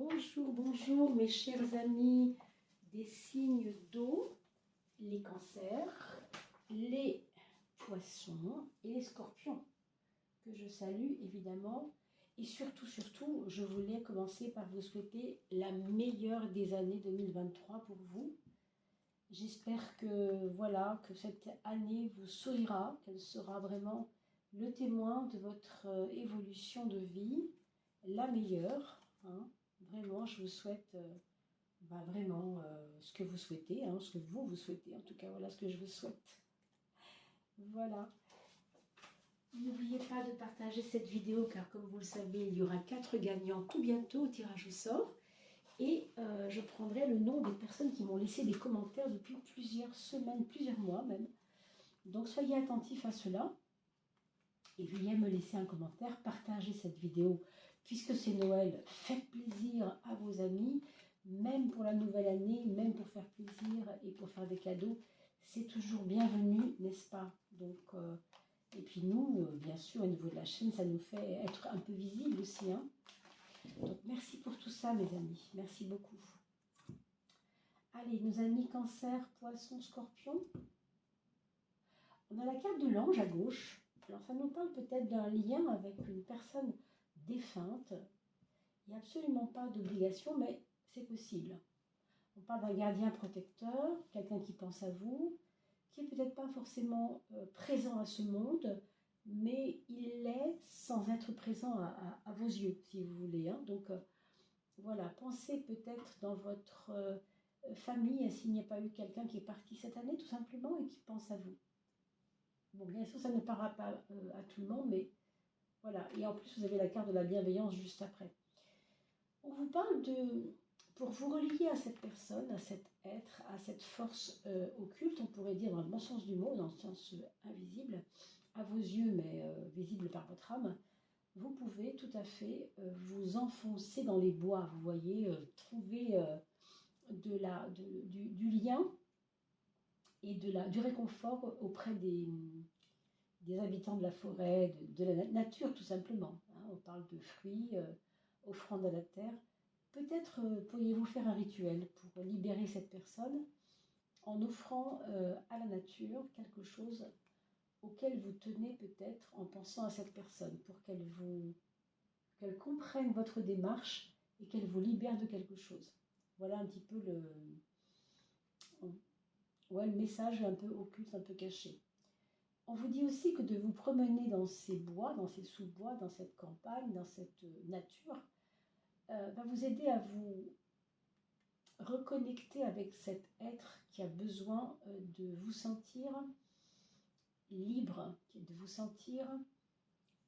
Bonjour, bonjour mes chers amis des signes d'eau, les cancers, les poissons et les scorpions, que je salue évidemment. Et surtout, je voulais commencer par vous souhaiter la meilleure des années 2023 pour vous. J'espère que, voilà, que cette année vous sourira, qu'elle sera vraiment le témoin de votre évolution de vie, la meilleure, hein. Vraiment, je vous souhaite vraiment ce que vous souhaitez, hein, ce que vous souhaitez. En tout cas, voilà ce que je vous souhaite. Voilà. N'oubliez pas de partager cette vidéo, car comme vous le savez, il y aura 4 gagnants tout bientôt au tirage au sort. Et je prendrai le nom des personnes qui m'ont laissé des commentaires depuis plusieurs semaines, plusieurs mois même. Donc, soyez attentifs à cela. Et veuillez me laisser un commentaire, partagez cette vidéo. Puisque c'est Noël, faites plaisir à vos amis, même pour la nouvelle année, même pour faire plaisir et pour faire des cadeaux. C'est toujours bienvenu, n'est-ce pas? Donc, et puis nous, bien sûr, au niveau de la chaîne, ça nous fait être un peu visible aussi, hein. Donc, merci pour tout ça, mes amis. Merci beaucoup. Allez, nos amis cancer, poisson, scorpion. On a la carte de l'ange à gauche. Alors, ça nous parle peut-être d'un lien avec une personne défunte. Il n'y a absolument pas d'obligation, mais c'est possible. On parle d'un gardien protecteur, quelqu'un qui pense à vous, qui n'est peut-être pas forcément présent à ce monde, mais il l'est sans être présent à vos yeux, si vous voulez, hein. Donc, voilà, pensez peut-être dans votre famille, s'il n'y a pas eu quelqu'un qui est parti cette année, tout simplement, et qui pense à vous. Bon, bien sûr, ça ne parlera pas à tout le monde, mais voilà. Et en plus, vous avez la carte de la bienveillance juste après. On vous parle de, pour vous relier à cette personne, à cet être, à cette force occulte, on pourrait dire dans le bon sens du mot, dans le sens invisible, à vos yeux, mais visible par votre âme, vous pouvez tout à fait vous enfoncer dans les bois, vous voyez, trouver du lien et du réconfort auprès des habitants de la forêt, de la nature tout simplement, hein. On parle de fruits, offrandes à la terre. Peut-être pourriez-vous faire un rituel pour libérer cette personne en offrant à la nature quelque chose auquel vous tenez peut-être en pensant à cette personne, pour qu'elle comprenne votre démarche et qu'elle vous libère de quelque chose. Voilà un petit peu le message un peu occulte, un peu caché. On vous dit aussi que de vous promener dans ces bois, dans ces sous-bois, dans cette campagne, dans cette nature, va vous aider à vous reconnecter avec cet être qui a besoin de vous sentir libre, de vous sentir,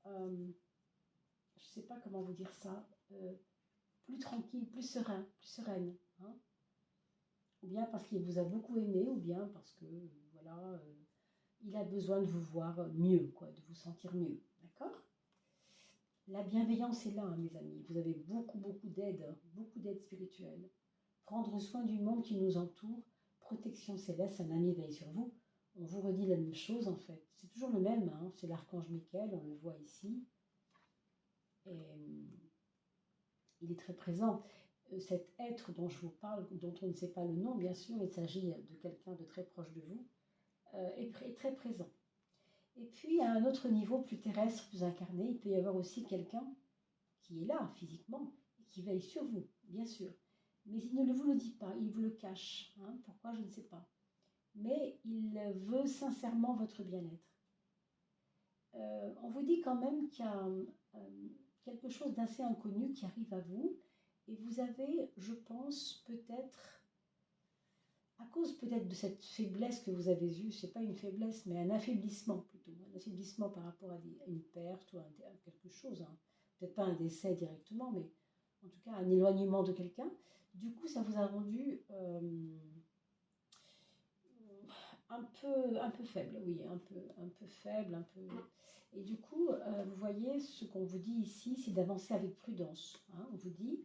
je ne sais pas comment vous dire ça, plus tranquille, plus serein, plus sereine, hein. Ou bien parce qu'il vous a beaucoup aimé, ou bien parce que, voilà, il a besoin de vous voir mieux, quoi, de vous sentir mieux, d'accord? La bienveillance est là, hein, mes amis. Vous avez beaucoup d'aide spirituelle. Prendre soin du monde qui nous entoure, protection céleste, un ami veille sur vous. On vous redit la même chose, en fait. C'est toujours le même, hein. C'est l'archange Michael, on le voit ici. Et il est très présent. Cet être dont je vous parle, dont on ne sait pas le nom, bien sûr, il s'agit de quelqu'un de très proche de vous, est très présent. Et puis, à un autre niveau plus terrestre, plus incarné, il peut y avoir aussi quelqu'un qui est là, physiquement, et qui veille sur vous, bien sûr. Mais il ne vous le dit pas, il vous le cache, hein. Pourquoi, je ne sais pas. Mais il veut sincèrement votre bien-être. On vous dit quand même qu'il y a quelque chose d'assez inconnu qui arrive à vous, et vous avez, je pense, peut-être, à cause peut-être de cette faiblesse que vous avez eue, ce n'est pas une faiblesse, mais un affaiblissement plutôt, un affaiblissement par rapport à une perte ou à quelque chose, hein. Peut-être pas un décès directement, mais en tout cas un éloignement de quelqu'un. Du coup, ça vous a rendu un peu faible, oui, un peu faible, Et du coup, vous voyez, ce qu'on vous dit ici, c'est d'avancer avec prudence, hein. On vous dit,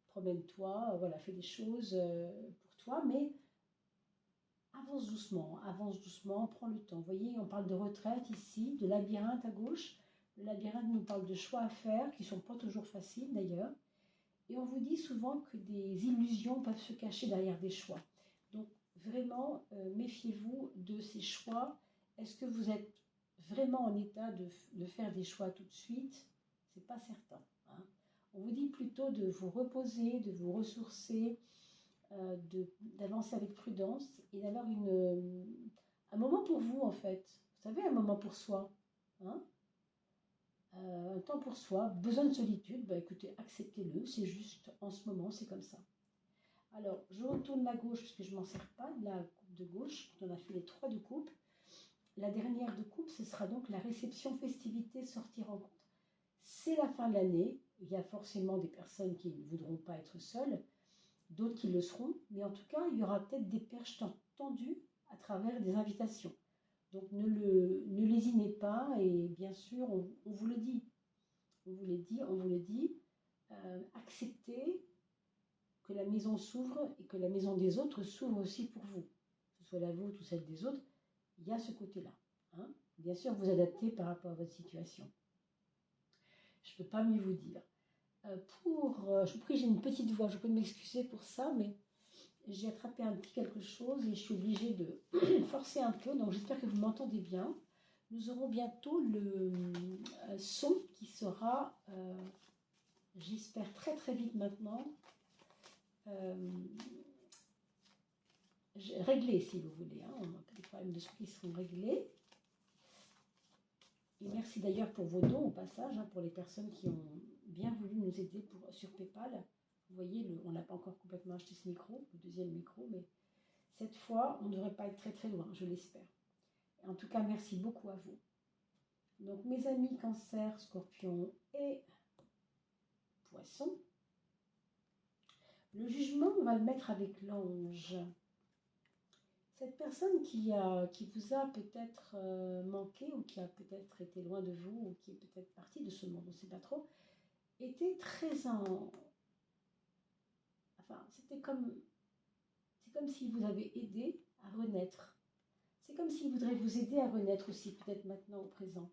promène-toi, voilà, fais des choses pour toi, mais avance doucement, prends le temps. Vous voyez, on parle de retraite ici, de labyrinthe à gauche. Le labyrinthe nous parle de choix à faire, qui ne sont pas toujours faciles d'ailleurs. Et on vous dit souvent que des illusions peuvent se cacher derrière des choix. Donc vraiment, méfiez-vous de ces choix. Est-ce que vous êtes vraiment en état de faire des choix tout de suite? C'est pas certain. Hein. On vous dit plutôt de vous reposer, de vous ressourcer, d'avancer avec prudence et d'avoir un moment pour vous en fait. Vous savez, un moment pour soi. Hein, un temps pour soi, besoin de solitude, bah écoutez, acceptez-le, c'est juste en ce moment, c'est comme ça. Alors, je retourne la gauche puisque je ne m'en sers pas de la coupe de gauche, on a fait les 3 de coupe. La dernière de coupe, ce sera donc la réception, festivité, sortie rencontre. C'est la fin de l'année, il y a forcément des personnes qui ne voudront pas être seules, d'autres qui le seront, mais en tout cas, il y aura peut-être des perches tendues à travers des invitations. Donc ne lésinez pas et bien sûr, on vous le dit. On vous le dit. Acceptez que la maison s'ouvre et que la maison des autres s'ouvre aussi pour vous. Que ce soit la vôtre ou celle des autres, il y a ce côté-là. Hein. Bien sûr, vous adaptez par rapport à votre situation. Je ne peux pas mieux vous dire. Je vous prie, j'ai une petite voix, je peux m'excuser pour ça, mais j'ai attrapé un petit quelque chose et je suis obligée de forcer un peu, donc j'espère que vous m'entendez bien. Nous aurons bientôt le son qui sera, j'espère très très vite maintenant, réglé si vous voulez. Hein. On a des problèmes de son qui seront réglés. Et merci d'ailleurs pour vos dons au passage, hein, pour les personnes qui ont bien voulu nous aider sur PayPal. Vous voyez, on n'a pas encore complètement acheté ce micro, le deuxième micro, mais cette fois, on ne devrait pas être très très loin, je l'espère. En tout cas, merci beaucoup à vous. Donc, mes amis Cancer, Scorpion et Poisson, le jugement, on va le mettre avec l'ange. Cette personne qui vous a peut-être manqué ou qui a peut-être été loin de vous ou qui est peut-être partie de ce monde, on ne sait pas trop, était très Enfin, c'est comme s'il vous avait aidé à renaître. C'est comme s'il voudrait vous aider à renaître aussi, peut-être maintenant au présent.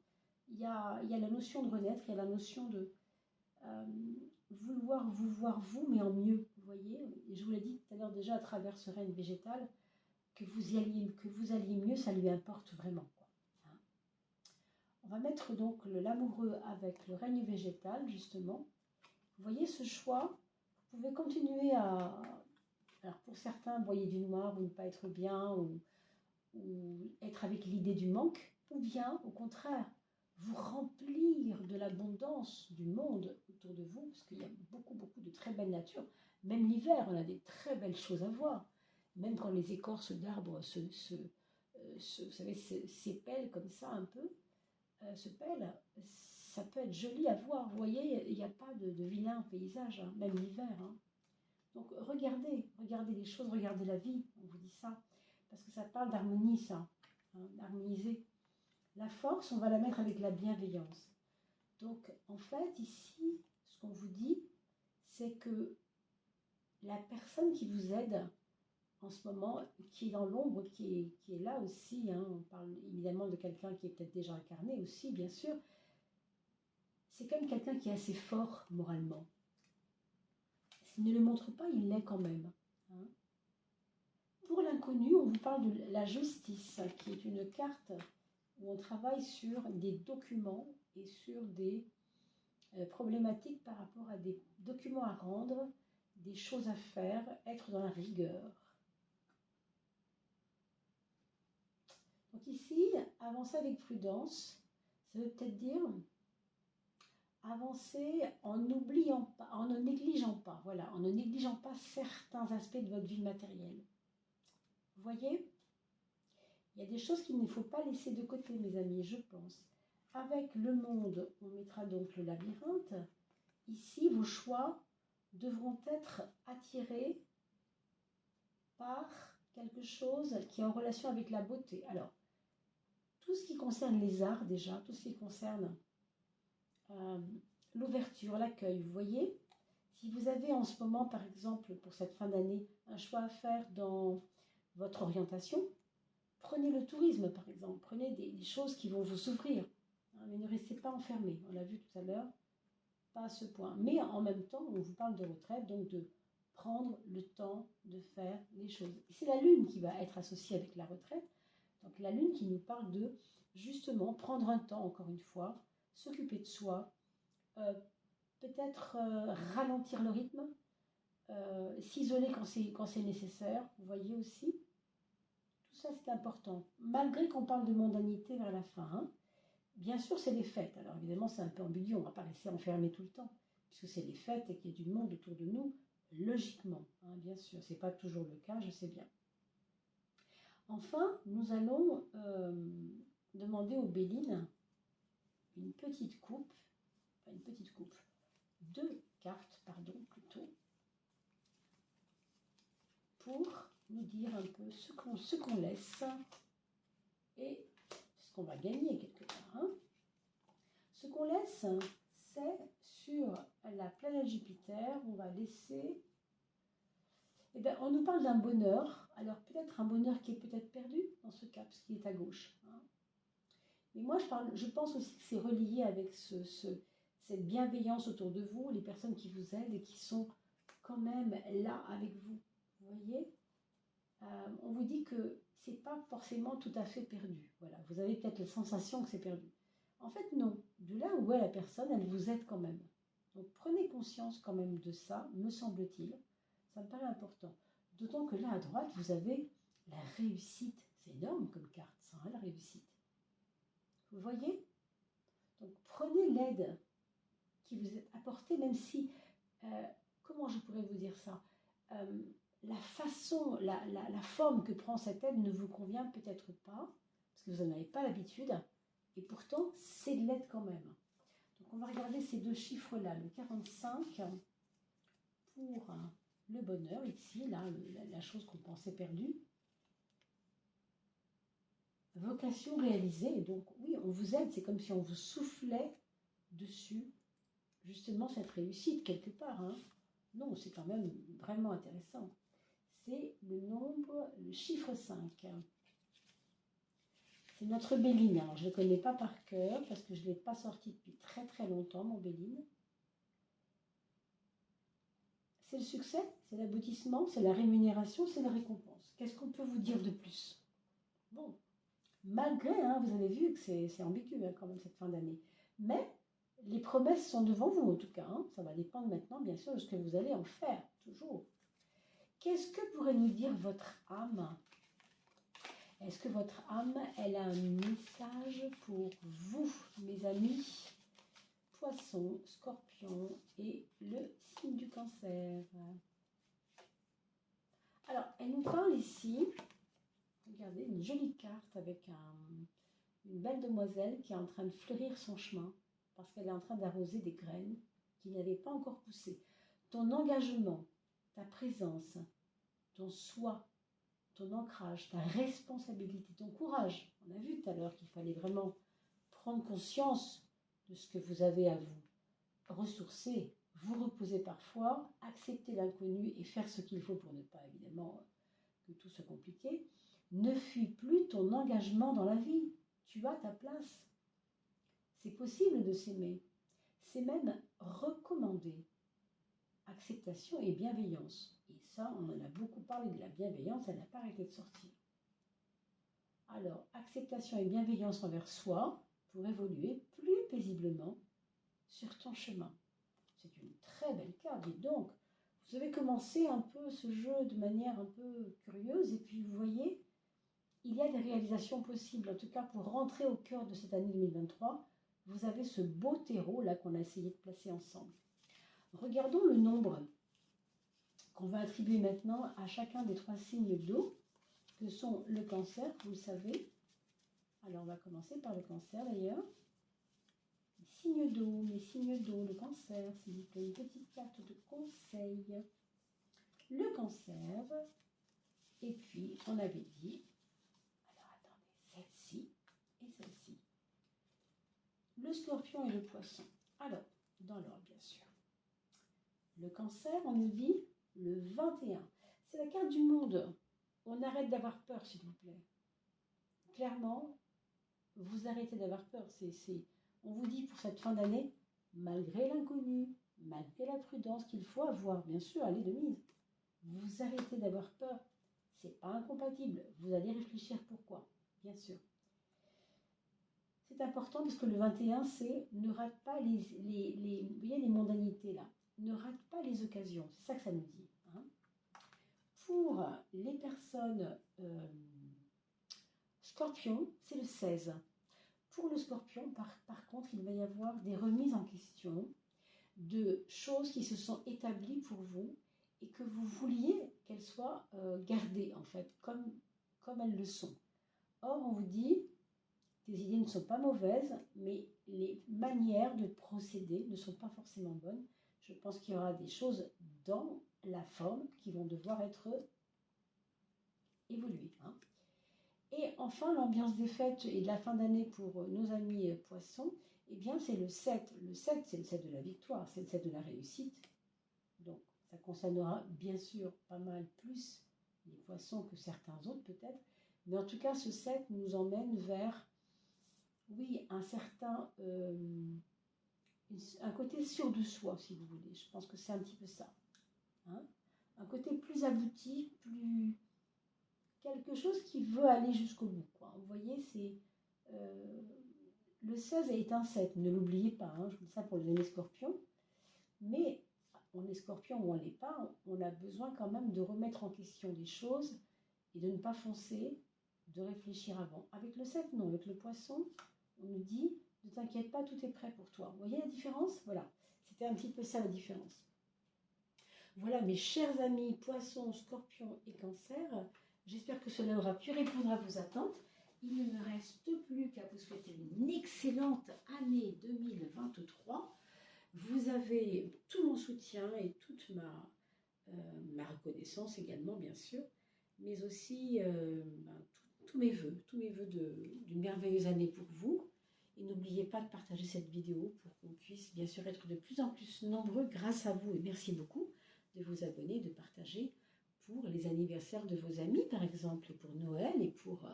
Il y a la notion de renaître, il y a la notion de vouloir vous voir vous, mais en mieux, vous voyez. Et je vous l'ai dit tout à l'heure déjà à travers ce règne végétal, que vous alliez mieux, ça lui importe vraiment. Quoi. Hein. On va mettre donc l'amoureux avec le règne végétal, justement. Vous voyez ce choix, vous pouvez continuer à... Alors pour certains, voyez du noir ou ne pas être bien, ou être avec l'idée du manque, ou bien au contraire, vous remplir de l'abondance du monde autour de vous, parce qu'il y a beaucoup, beaucoup de très belles natures. Même l'hiver, on a des très belles choses à voir. Même quand les écorces d'arbres vous savez, s'épellent comme ça un peu, se pèlent, ça peut être joli à voir. Vous voyez, il n'y a pas de vilain paysage, hein, même l'hiver. Hein. Donc regardez les choses, regardez la vie, on vous dit ça. Parce que ça parle d'harmonie, ça, hein, d'harmoniser. La force, on va la mettre avec la bienveillance. Donc, en fait, ici, ce qu'on vous dit, c'est que la personne qui vous aide en ce moment, qui est dans l'ombre, qui est là aussi, hein, on parle évidemment de quelqu'un qui est peut-être déjà incarné aussi, bien sûr, c'est quand même quelqu'un qui est assez fort moralement. S'il ne le montre pas, il l'est quand même. Hein. Pour l'inconnu, on vous parle de la justice, qui est une carte où on travaille sur des documents et sur des problématiques par rapport à des documents à rendre, des choses à faire, être dans la rigueur. Donc ici, avancer avec prudence, ça veut peut-être dire avancer en n'oubliant pas, en ne négligeant pas, voilà, en ne négligeant pas certains aspects de votre vie matérielle. Vous voyez ? Il y a des choses qu'il ne faut pas laisser de côté, mes amis, je pense. Avec le monde, on mettra donc le labyrinthe. Ici, vos choix devront être attirés par quelque chose qui est en relation avec la beauté. Alors, tout ce qui concerne les arts déjà, tout ce qui concerne l'ouverture, l'accueil, vous voyez, si vous avez en ce moment, par exemple, pour cette fin d'année, un choix à faire dans votre orientation, prenez le tourisme, par exemple. Prenez des choses qui vont vous ouvrir. Hein, mais ne restez pas enfermés. On l'a vu tout à l'heure. pas à ce point. Mais en même temps, on vous parle de retraite, donc de prendre le temps de faire les choses. C'est la lune qui va être associée avec la retraite. Donc la lune qui nous parle de, justement, prendre un temps, encore une fois, s'occuper de soi, peut-être ralentir le rythme, s'isoler quand c'est nécessaire, vous voyez aussi. Tout ça, c'est important. Malgré qu'on parle de mondanité vers la fin, hein. Bien sûr, c'est les fêtes. Alors évidemment, c'est un peu ambigu, on ne va pas rester enfermé tout le temps, puisque c'est les fêtes et qu'il y a du monde autour de nous, logiquement, hein, bien sûr. Ce n'est pas toujours le cas, je sais bien. Enfin, nous allons demander aux Bélines une petite coupe, deux cartes, pardon, plutôt, pour nous dire un peu ce qu'on laisse et ce qu'on va gagner quelque part. Hein. Ce qu'on laisse, c'est sur la planète Jupiter, on va laisser... Eh bien, on nous parle d'un bonheur, alors peut-être un bonheur qui est peut-être perdu dans ce cas, parce qu'il est à gauche. Hein. Mais moi, je pense aussi que c'est relié avec cette bienveillance autour de vous, les personnes qui vous aident et qui sont quand même là avec vous. Vous voyez, on vous dit que ce n'est pas forcément tout à fait perdu. Voilà, vous avez peut-être la sensation que c'est perdu. En fait, non. De là où est la personne, elle vous aide quand même. Donc, prenez conscience quand même de ça, me semble-t-il. Ça me paraît important. D'autant que là, à droite, vous avez la réussite. C'est énorme comme carte, ça, hein, la réussite. Vous voyez? Donc, prenez l'aide qui vous est apportée, même si, comment je pourrais vous dire ça, la façon, la forme que prend cette aide ne vous convient peut-être pas, parce que vous n'en avez pas l'habitude, et pourtant, c'est de l'aide quand même. Donc, on va regarder ces deux chiffres-là, le 45 pour le bonheur, ici, là, la chose qu'on pensait perdue. Vocation réalisée, donc oui, on vous aide, c'est comme si on vous soufflait dessus, justement, cette réussite quelque part. Hein. Non, c'est quand même vraiment intéressant. C'est le nombre, le chiffre 5. C'est notre Béline. Alors, je ne le connais pas par cœur parce que je ne l'ai pas sorti depuis très très longtemps, mon Béline. C'est le succès, c'est l'aboutissement, c'est la rémunération, c'est la récompense. Qu'est-ce qu'on peut vous dire de plus? Bon, malgré, hein, vous avez vu que c'est ambigu hein, quand même cette fin d'année. Mais les promesses sont devant vous en tout cas. Hein. Ça va dépendre maintenant, bien sûr, de ce que vous allez en faire, toujours. Qu'est-ce que pourrait nous dire votre âme? Est-ce que votre âme, elle a un message pour vous, mes amis? Poisson, Scorpion et le signe du Cancer. Alors, elle nous parle ici, regardez, une jolie carte avec une belle demoiselle qui est en train de fleurir son chemin parce qu'elle est en train d'arroser des graines qui n'avaient pas encore poussé. Ton engagement, ta présence, ton soi, ton ancrage, ta responsabilité, ton courage. On a vu tout à l'heure qu'il fallait vraiment prendre conscience de ce que vous avez à vous. Ressourcer, vous reposer parfois, accepter l'inconnu et faire ce qu'il faut pour ne pas évidemment que tout soit compliqué. Ne fuis plus ton engagement dans la vie. Tu as ta place. C'est possible de s'aimer. C'est même recommandé. Acceptation et bienveillance. Et ça, on en a beaucoup parlé de la bienveillance, elle n'a pas arrêté de sortir. Alors, acceptation et bienveillance envers soi pour évoluer plus paisiblement sur ton chemin. C'est une très belle carte, dites donc. Vous avez commencé un peu ce jeu de manière un peu curieuse et puis vous voyez, il y a des réalisations possibles. En tout cas, pour rentrer au cœur de cette année 2023, vous avez ce beau terreau là qu'on a essayé de placer ensemble. Regardons le nombre qu'on va attribuer maintenant à chacun des trois signes d'eau, que sont le Cancer, vous le savez. Alors, on va commencer par le Cancer d'ailleurs. Les signes d'eau, le Cancer, s'il vous plaît, une petite carte de conseil. Le Cancer, et puis on avait dit, alors attendez, celle-ci et celle-ci. Le Scorpion et le Poisson. Alors, dans l'ordre bien sûr. Le Cancer, on nous dit le 21. C'est la carte du monde. On arrête d'avoir peur, s'il vous plaît. Clairement, vous arrêtez d'avoir peur. On vous dit pour cette fin d'année, malgré l'inconnu, malgré la prudence qu'il faut avoir, bien sûr, elle est de mise. Vous arrêtez d'avoir peur. C'est pas incompatible. Vous allez réfléchir pourquoi, bien sûr. C'est important parce que le 21, c'est ne rate pas vous voyez les mondanités là. Ne rate pas les occasions. C'est ça que ça nous dit. Hein. Pour les personnes scorpions, c'est le 16. Pour le scorpion, par contre, il va y avoir des remises en question de choses qui se sont établies pour vous et que vous vouliez qu'elles soient gardées, en fait, comme elles le sont. Or, on vous dit, tes idées ne sont pas mauvaises, mais les manières de procéder ne sont pas forcément bonnes. Je pense qu'il y aura des choses dans la forme qui vont devoir être évoluées. Hein. Et enfin, l'ambiance des fêtes et de la fin d'année pour nos amis poissons, eh bien, c'est le 7. Le 7, c'est le 7 de la victoire, c'est le 7 de la réussite. Donc, ça concernera bien sûr pas mal plus les poissons que certains autres peut-être. Mais en tout cas, ce 7 nous emmène vers, oui, un certain, un côté sûr de soi, si vous voulez. Je pense que c'est un petit peu ça. Hein, un côté plus abouti, plus... quelque chose qui veut aller jusqu'au bout. Quoi. Vous voyez, c'est... le 16 est un 7, ne l'oubliez pas. Hein, je dis ça pour les années scorpions. Mais on est scorpion ou on ne l'est pas, on a besoin quand même de remettre en question les choses et de ne pas foncer, de réfléchir avant. Avec le 7, non. Avec le poisson, on nous dit, ne t'inquiète pas, tout est prêt pour toi. Vous voyez la différence? Voilà, c'était un petit peu ça la différence. Voilà mes chers amis, poissons, scorpions et cancer. J'espère que cela aura pu répondre à vos attentes. Il ne me reste plus qu'à vous souhaiter une excellente année 2023. Vous avez tout mon soutien et toute ma reconnaissance également, bien sûr, mais aussi tous mes voeux d'une merveilleuse année pour vous. Et n'oubliez pas de partager cette vidéo pour qu'on puisse bien sûr être de plus en plus nombreux grâce à vous. Et merci beaucoup de vous abonner, de partager pour les anniversaires de vos amis, par exemple, et pour Noël, et pour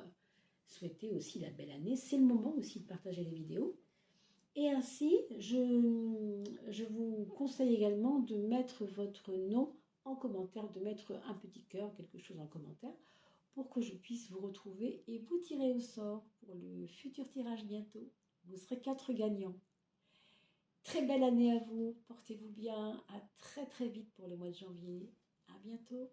souhaiter aussi la belle année. C'est le moment aussi de partager les vidéos. Et ainsi, je vous conseille également de mettre votre nom en commentaire, de mettre un petit cœur, quelque chose en commentaire, pour que je puisse vous retrouver et vous tirer au sort pour le futur tirage bientôt. Vous serez 4 gagnants. Très belle année à vous, portez-vous bien, à très très vite pour le mois de janvier. À bientôt.